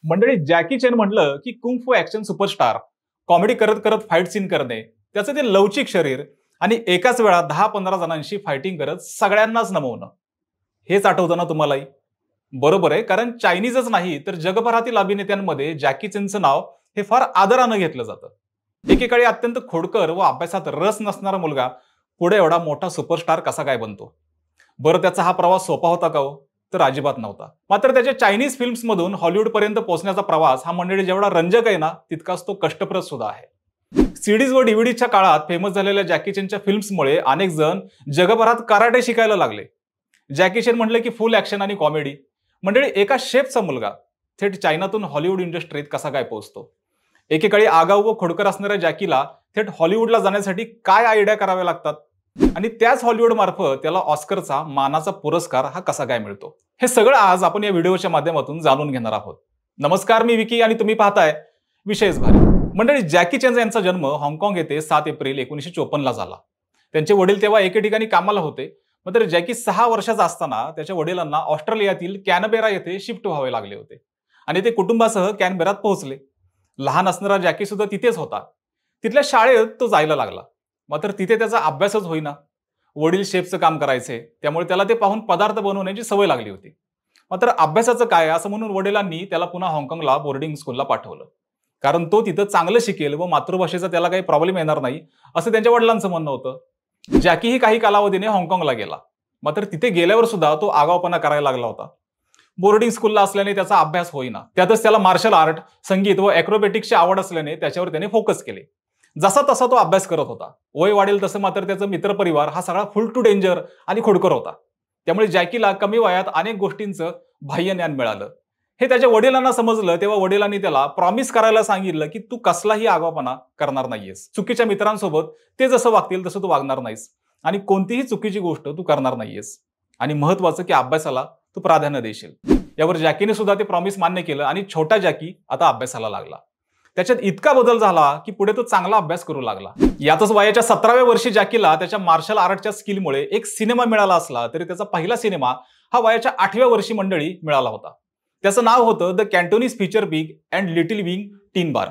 मंडळी, Jackie Chan म्हटलं की कुंग फू ऍक्शन सुपरस्टार, कॉमेडी करत करत फाईट सीन करणे, त्याचं ते लवचिक शरीर आणि एकाच वेळा 10-15 जणांशी फायटिंग करत सगळ्यांनाच नमवणं, हेच आठवतं ना तुम्हालाही? बरोबर आहे, कारण चायनीजच नाही तर जगभरातील अभिनेत्यांमध्ये जॅकी चॅनचं नाव हे फार आदरानं घेतलं जातं. एकेकाळी अत्यंत खोडकर व अभ्यासात रस नसणारा मुलगा पुढे एवढा मोठा सुपरस्टार कसा काय बनतो? बरं, त्याचा हा प्रवास सोपा होता का हो? तर अजिबात नव्हता. मात्र त्याच्या चायनीज फिल्म्समधून हॉलिवूडपर्यंत पोहोचण्याचा प्रवास हा मंडळी जेवढा रंजक आहे ना, तितकाच तो कष्टप्रद सुद्धा आहे. सीडीज व डीव्हीडीच्या काळात फेमस झालेल्या जॅकी चॅनच्या फिल्म्समुळे अनेक जण जगभरात कराटे शिकायला लागले. जॅकी चॅन म्हटलं की फुल ऍक्शन आणि कॉमेडी. मंडळी, एका शेफचा मुलगा थेट चायनातून हॉलिवूड इंडस्ट्रीत कसा काय पोहोचतो? एकेकाळी आगाऊ व खोडकर असणाऱ्या जॅकीला थेट हॉलिवूडला जाण्यासाठी काय आयडिया कराव्या लागतात आणि त्याच हॉलिवूड मार्फत त्याला ऑस्करचा मानाचा पुरस्कार हा कसा काय मिळतो, हे सगळं आज आपण या व्हिडिओच्या माध्यमातून जाणून घेणार आहोत. नमस्कार, मी विकी आणि तुम्ही पाहताय विशेष भारी. मंडळी, जॅकी चॅन यांचा जन्म हाँगकाँग येथे 7 एप्रिल 1954 ला झाला. त्यांचे वडील तेव्हा एके ठिकाणी कामाला होते. मात्र जॅकी 6 वर्षाचा असताना त्याच्या वडिलांना ऑस्ट्रेलियातील कॅनबेरा येथे शिफ्ट व्हावे लागले होते आणि ते कुटुंबासह कॅनबेरात पोहोचले. लहान असणारा जॅकी सुद्धा तिथेच होता. तिथल्या शाळेत तो जायला लागला. मात्र तिथे त्याचा अभ्यासच होईना. वडील शेफचं काम करायचे, त्यामुळे त्याला ते पाहून पदार्थ बनवण्याची सवय लागली होती. मात्र अभ्यासाचं काय असं म्हणून वडिलांनी त्याला पुन्हा हाँगकाँगला बोर्डिंग स्कूलला पाठवलं, कारण तो तिथं चांगलं शिकेल व मातृभाषेचा त्याला काही प्रॉब्लेम येणार नाही असं त्यांच्या वडिलांचं म्हणणं होतं. जॅकीही काही कालावधीने हाँगकाँगला गेला. मात्र तिथे गेल्यावर सुद्धा तो आगाऊपणा करायला लागला होता. बोर्डिंग स्कूलला असल्याने त्याचा अभ्यास होईना. त्यातच त्याला मार्शल आर्ट, संगीत व ॲक्रोबॅटिक्सची आवड असल्याने त्याच्यावर त्याने फोकस केले. जसा तसा तो अभ्यास करत होता. वय वाढेल तसं मात्र त्याचा मित्रपरिवार हा सगळा फुल टू डेंजर आणि खोडकर होता. त्यामुळे जॅकीला कमी वयात अनेक गोष्टींचं बाह्य ज्ञान मिळालं. हे त्याच्या वडिलांना समजलं तेव्हा वडिलांनी त्याला प्रॉमिस करायला सांगितलं की तू कसलाही आगाऊपणा करणार नाहीयेस. चुकीच्या मित्रांसोबत ते जसं वागतील तसं तू वागणार नाहीस आणि कोणतीही चुकीची गोष्ट तू करणार नाहीयेस. आणि महत्वाचं की अभ्यासाला तू प्राधान्य देशील. यावर जॅकीने सुद्धा ते प्रॉमिस मान्य केलं आणि छोटा जॅकी आता अभ्यासाला लागला. त्याच्यात इतका बदल झाला की पुढे तो चांगला अभ्यास करू लागला. यातच वयाच्या 17व्या वर्षी जॅकीला त्याच्या मार्शल आर्टच्या स्किलमुळे एक सिनेमा मिळाला असला तरी त्याचा पहिला सिनेमा हा वयाच्या 8व्या वर्षी मंडळी मिळाला होता. त्याचं नाव होतं the Cantonese feature Big and Little Wong Tin Bar.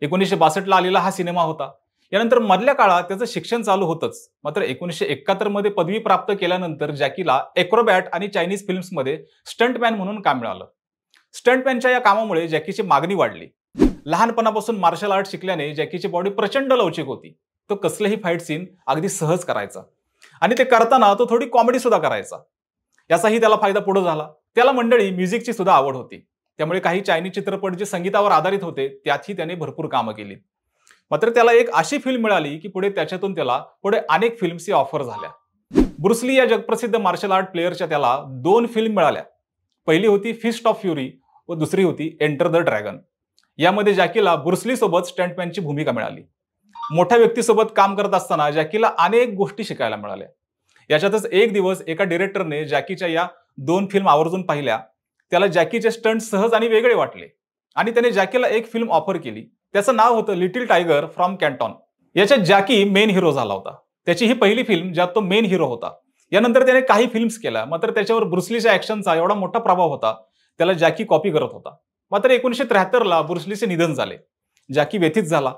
1962 ला आलेला हा सिनेमा होता. यानंतर मधल्या काळात त्याचं शिक्षण चालू होतंच. मात्र 1971 मध्ये पदवी प्राप्त केल्यानंतर जॅकीला ॲक्रोबॅट आणि चायनीज फिल्म्समध्ये स्टंटमॅन म्हणून काम मिळालं. स्टंटमॅनच्या या कामामुळे जॅकीची मागणी वाढली. लहानपणापासून मार्शल आर्ट शिकल्याने जॅकीची बॉडी प्रचंड लवचिक होती. तो कसलेही फाईट सीन अगदी सहज करायचा आणि ते करताना तो थोडी कॉमेडी सुद्धा करायचा. याचाही त्याला फायदा पुढे झाला. त्याला मंडळी म्युझिकची सुद्धा आवड होती. त्यामुळे काही चायनीज चित्रपट जे संगीतावर आधारित होते त्यातही त्याने भरपूर कामं केली. मात्र त्याला एक अशी फिल्म मिळाली की पुढे त्याच्यातून त्याला अनेक फिल्म्सची ऑफर झाल्या. ब्रुस ली या जगप्रसिद्ध मार्शल आर्ट प्लेयरच्या त्याला 2 फिल्म मिळाल्या. पहिली होती फिस्ट ऑफ फ्युरी व दुसरी होती एंटर द ड्रॅगन. यामध्ये जॅकीला ब्रुस ली सोबत स्टंटमॅनची भूमिका मिळाली. मोठ्या व्यक्तीसोबत काम करत असताना जॅकीला अनेक गोष्टी शिकायला मिळाल्या. याच्यातच एक दिवस एका डिरेक्टरने जॅकीच्या या 2 फिल्म आवर्जून पाहिल्या. त्याला जॅकीचे स्टंट सहज आणि वेगळे वाटले आणि त्याने जॅकीला एक फिल्म ऑफर केली. त्याचं नाव होतं लिटिल टायगर फ्रॉम कॅन्टॉन. याच्यात जॅकी मेन हिरो झाला होता. त्याची ही पहिली फिल्म ज्यात तो मेन हिरो होता. यानंतर त्याने काही फिल्म्स केल्या. मात्र त्याच्यावर ब्रुस लीच्या ऍक्शनचा एवढा मोठा प्रभाव होता त्याला जॅकी कॉपी करत होता. मात्र 1973 ला ब्रुस लीचे निधन झाले. जॅकी व्यथित झाला.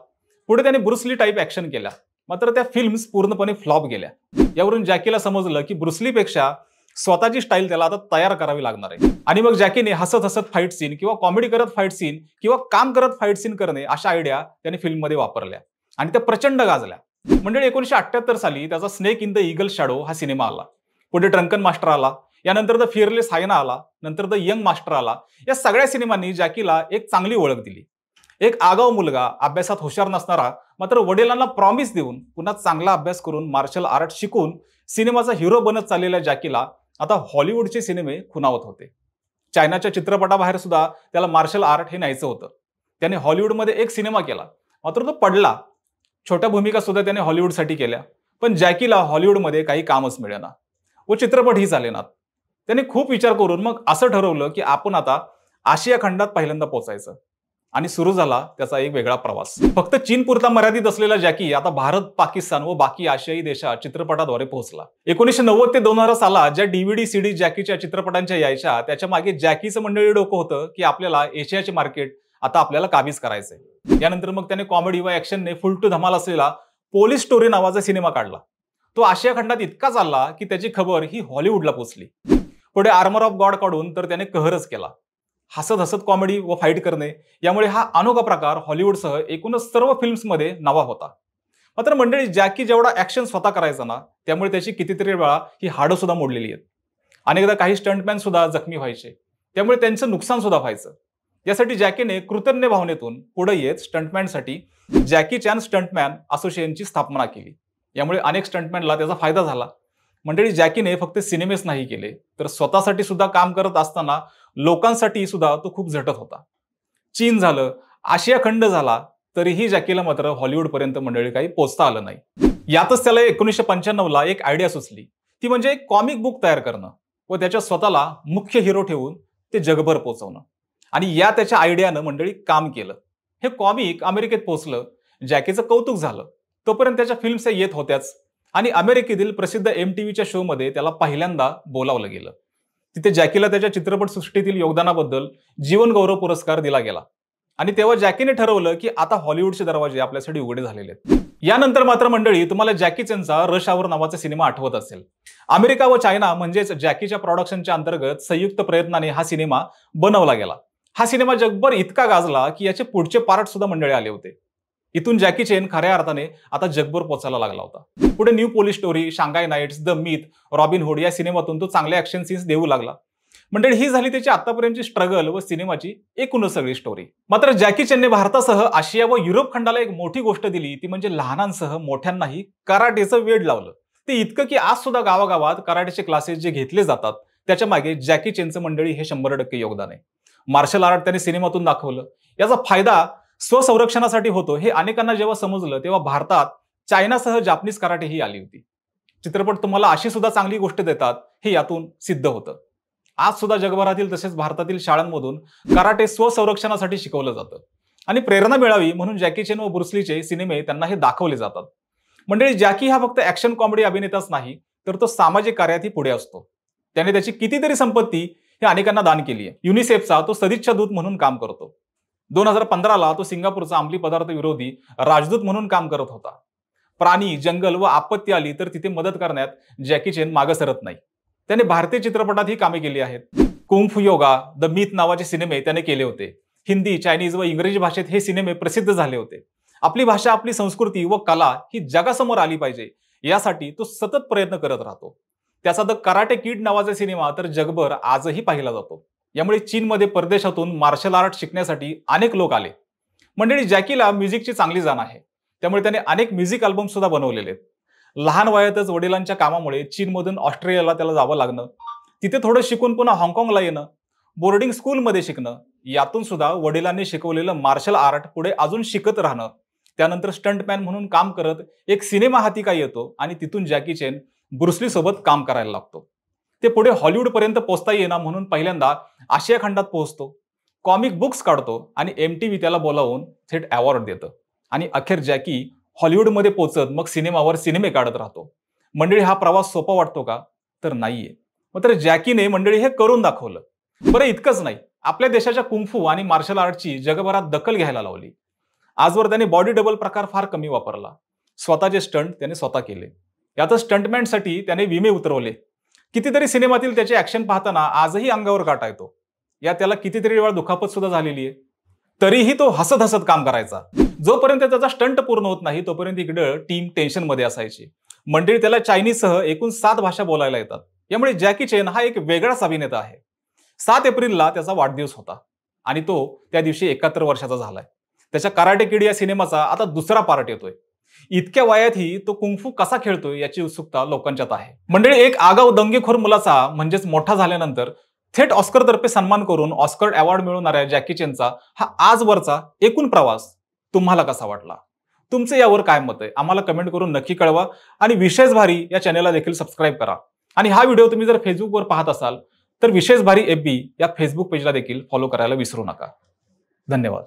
पुढे त्याने ब्रुस ली टाईप ऍक्शन केल्या. मात्र त्या फिल्म्स पूर्णपणे फ्लॉप गेल्या. यावरून जॅकीला समजलं की ब्रुस लीपेक्षा स्वतःची स्टाईल त्याला आता तयार करावी लागणार आहे. आणि मग जॅकीने हसत हसत फाईट सीन किंवा कॉमेडी करत फाईट सीन किंवा काम करत फाईट सीन करणे अशा आयडिया त्याने फिल्ममध्ये वापरल्या आणि त्या प्रचंड गाजल्या. मंडळी, 1978 साली त्याचा snake in the eagle shadow हा सिनेमा आला. पुढे ड्रंकन मास्टर आला. यानंतर द फिअरलेस हायना आला. नंतर द यंग मास्टर आला. या सगळ्या सिनेमांनी जॅकीला एक चांगली ओळख दिली. एक आगाऊ मुलगा, अभ्यासात हुशार नसणारा, मात्र वडिलांना प्रॉमिस देऊन पुन्हा चांगला अभ्यास करून मार्शल आर्ट शिकून सिनेमाचा हिरो बनत चाललेल्या जॅकीला आता हॉलिवूडचे सिनेमे खुणावत होते. चायनाच्या चित्रपटाबाहेर सुद्धा त्याला मार्शल आर्ट हे न्यायचं होतं. त्याने हॉलिवूडमध्ये एक सिनेमा केला. मात्र तो पडला. छोट्या भूमिका सुद्धा त्याने हॉलिवूडसाठी केल्या. पण जॅकीला हॉलिवूडमध्ये काही कामच मिळेना व चित्रपटही चालेनात. त्याने खूप विचार करून मग असं ठरवलं की आपण आता आशिया खंडात पहिल्यांदा पोचायचं. आणि सुरू झाला त्याचा एक वेगळा प्रवास. फक्त चीनपुरता मर्यादित असलेला जॅकी आता भारत, पाकिस्तान व बाकी आशियाई देशात चित्रपटाद्वारे पोहोचला. 1990 ते 2000 सालात ज्या DVD सीडी जॅकीच्या चित्रपटांच्या यायच्या त्याच्या मागे जॅकीचं मंडळी डोकं होतं की आपल्याला एशियाचे मार्केट आता आपल्याला काबीज करायचंय. यानंतर मग त्याने कॉमेडी व ऍक्शनने फुल टू धमाल असलेला पोलीस स्टोरी नावाचा सिनेमा काढला. तो आशिया खंडात इतका चालला की त्याची खबर ही हॉलिवूडला पोहोचली. पुढे आर्मर ऑफ गॉड काढून तर त्याने कहरच केला. हसत हसत कॉमेडी व फाईट करणे यामुळे हा अनोखा प्रकार हॉलिवूडसह एकूणच सर्व फिल्म्समध्ये नवा होता. मात्र मंडळी, जॅकी जेवढा ऍक्शन स्वतः करायचा ना, त्यामुळे त्याची कितीतरी वेळा ही हाडं सुद्धा मोडलेली आहेत. अनेकदा काही स्टंटमॅन सुद्धा जखमी व्हायचे, त्यामुळे त्यांचं नुकसान सुद्धा व्हायचं. यासाठी जॅकीने कृतज्ञ भावनेतून पुढे येत स्टंटमॅनसाठी जॅकी चॅन स्टंटमॅन असोसिएशनची स्थापना केली. यामुळे अनेक स्टंटमॅनला त्याचा फायदा झाला. मंडळी, जॅकीने फक्त सिनेमेच नाही केले तर स्वतःसाठी सुद्धा काम करत असताना लोकांसाठी सुद्धा तो खूप झटत होता. चीन झालं, आशिया खंड झाला, तरीही जॅकीला मात्र हॉलिवूड पर्यंत मंडळी काही पोहोचता आलं नाही. यातच त्याला 1995ला एक आयडिया सुचली, ती म्हणजे एक कॉमिक बुक तयार करणं व त्याच्या स्वतःला मुख्य हिरो ठेवून ते जगभर पोहोचवणं. आणि या त्याच्या आयडियानं मंडळी काम केलं. हे कॉमिक अमेरिकेत पोहोचलं. जॅकीचं कौतुक झालं. तोपर्यंत त्याच्या फिल्म्स येत होत्याच आणि अमेरिकेतील प्रसिद्ध MTVच्या शोमध्ये त्याला पहिल्यांदा बोलावलं गेलं. तिथे जॅकीला त्याच्या चित्रपट सृष्टीतील योगदानाबद्दल जीवन गौरव पुरस्कार दिला गेला. आणि तेव्हा जॅकीने ठरवलं की आता हॉलिवूडचे दरवाजे आपल्यासाठी उघडे झालेले आहेत. यानंतर मात्र मंडळी, तुम्हाला जॅकी चॅनचा रश आवर नावाचा सिनेमा आठवत असेल. अमेरिका व चायना म्हणजेच जॅकीच्या प्रोडक्शनच्या अंतर्गत संयुक्त प्रयत्नाने हा सिनेमा बनवला गेला. हा सिनेमा जगभर इतका गाजला की याचे पुढचे पार्ट सुद्धा मंडळी आले होते. इथून जॅकी चेन खऱ्या अर्थाने आता जगभर पोचायला लागला होता. पुढे new police story, Shanghai nights, the myth, robin hood या सिनेमातून तो चांगले ऍक्शन सीन्स देऊ लागला. मंडळी, ही झाली त्याची आतापर्यंतची स्ट्रगल व सिनेमाची एकूणच सगळी स्टोरी. मात्र जॅकी चेनने भारतासह आशिया व युरोप खंडाला एक मोठी गोष्ट दिली, ती म्हणजे लहानांसह मोठ्यांनाही कराटेचं वेड लावलं. ते इतकं की आज सुद्धा गावागावात कराटेचे क्लासेस जे घेतले जातात त्याच्या मागे जॅकी चेनचं मंडळी हे 100% योगदान आहे. मार्शल आर्ट त्याने सिनेमातून दाखवलं. याचा फायदा स्वसंरक्षणासाठी होतो हे अनेकांना जेव्हा समजलं तेव्हा भारतात चायनासह जापनीज कराटे ही आली होती. चित्रपट तुम्हाला अशी सुद्धा चांगली गोष्ट देतात हे यातून सिद्ध होतं. आज सुद्धा जगभरातील तसेच भारतातील शाळांमधून कराटे स्वसंरक्षणासाठी शिकवलं जातं आणि प्रेरणा मिळावी म्हणून जॅकी चेन व ब्रुस लीचे सिनेमे त्यांना हे दाखवले जातात. मंडळी, जॅकी हा फक्त ऍक्शन कॉमेडी अभिनेताच नाही तर तो सामाजिक कार्यातही पुढे असतो. त्याने त्याची कितीतरी संपत्ती हे अनेकांना दान केली आहे. युनिसेफचा तो सदिच्छा दूत म्हणून काम करतो. 2015ला तो सिंगापूरचा अंमली पदार्थ विरोधी राजदूत म्हणून काम करत होता. प्राणी, जंगल व आपत्ती आली तर तिथे मदत करण्यात जॅकी चेन मागे सरत नाही. त्याने भारतीय चित्रपटातही कामे केली आहेत. Kung fu yoga, the myth नावाचे सिनेमे त्याने केले होते. हिंदी, चायनीज व इंग्रजी भाषेत हे सिनेमे प्रसिद्ध झाले होते. आपली भाषा, आपली संस्कृती व कला ही जगासमोर आली पाहिजे यासाठी तो सतत प्रयत्न करत राहतो. त्याचा द कराटे किड नावाचा सिनेमा तर जगभर आजही पाहिला जातो. यामुळे चीनमध्ये परदेशातून मार्शल आर्ट शिकण्यासाठी अनेक लोक आले. मंडळी, जॅकीला म्युझिकची चांगली जाण आहे. त्यामुळे त्याने अनेक म्युझिक अल्बम सुद्धा बनवलेले आहेत. लहान वयातच वडिलांच्या कामामुळे चीनमधून ऑस्ट्रेलियाला त्याला जावं लागणं, तिथे थोडं शिकून पुन्हा हाँगकाँगला येणं, बोर्डिंग स्कूलमध्ये शिकणं, यातून सुद्धा वडिलांनी शिकवलेलं मार्शल आर्ट पुढे अजून शिकत राहणं. त्यानंतर स्टंटमॅन म्हणून काम करत एक सिनेमा हाती काय येतो आणि तिथून जॅकी चेन ब्रुस ली सोबत काम करायला लागतो. ते पुढे हॉलिवूड पर्यंत पोहोचता येणार म्हणून पहिल्यांदा आशिया खंडात पोहोचतो. कॉमिक बुक्स काढतो आणि MTV त्याला बोलावून थेट अवॉर्ड देतं आणि अखेर जॅकी हॉलिवूडमध्ये पोहोचत मग सिनेमावर सिनेमे काढत राहतो. मंडळी, हा प्रवास सोपा वाटतो का? तर नाहीये. मात्र जॅकीने मंडळी हे करून दाखवलं. बरं, इतकंच नाही, आपल्या देशाच्या कुंफू आणि मार्शल आर्टची जगभरात दखल घ्यायला लावली. आजवर त्याने बॉडी डबल प्रकार फार कमी वापरला. स्वतःचे स्टंट त्याने स्वतः केले. यातच स्टंटमॅनसाठी त्याने विमे उतरवले. कितीतरी सिनेमातील त्याचे ऍक्शन पाहताना आजही अंगावर काटा येतो. या त्याला कितीतरी वेळा दुखापत सुद्धा झालेली आहे. तरीही तो हसत हसत काम करायचा. जोपर्यंत त्याचा स्टंट पूर्ण होत नाही तोपर्यंत इकडे टीम टेन्शन मध्ये असायची. मंडळी, त्याला चायनीजसह एकूण 7 भाषा बोलायला येतात. यामुळे जॅकी चेन हा एक वेगळाच अभिनेता आहे. 7 एप्रिलला त्याचा वाढदिवस होता आणि तो त्या दिवशी 71 वर्षाचा झालाय. त्याच्या कराटे किड या सिनेमाचा आता दुसरा पार्ट येतोय. इतक्या वयातही तो कुंफू कसा खेळतोय याची उत्सुकता लोकांच्यात आहे. मंडळी, एक आगाऊ दंगेखोर मुलाचा म्हणजेच मोठा झाल्यानंतर थेट ऑस्कर तर्फे सन्मान करून ऑस्कर अवॉर्ड मिळवणाऱ्या जॅकी चेनचा हा आजवरचा एकूण प्रवास तुम्हाला कसा वाटला? तुमचे यावर काय मत आहे? आम्हाला कमेंट करून नक्की कळवा आणि विशेष भारी या चॅनलला देखील सबस्क्राईब करा. आणि हा व्हिडिओ तुम्ही जर फेसबुकवर पाहत असाल तर विशेष भारी FB या फेसबुक पेजला देखील फॉलो करायला विसरू नका. धन्यवाद.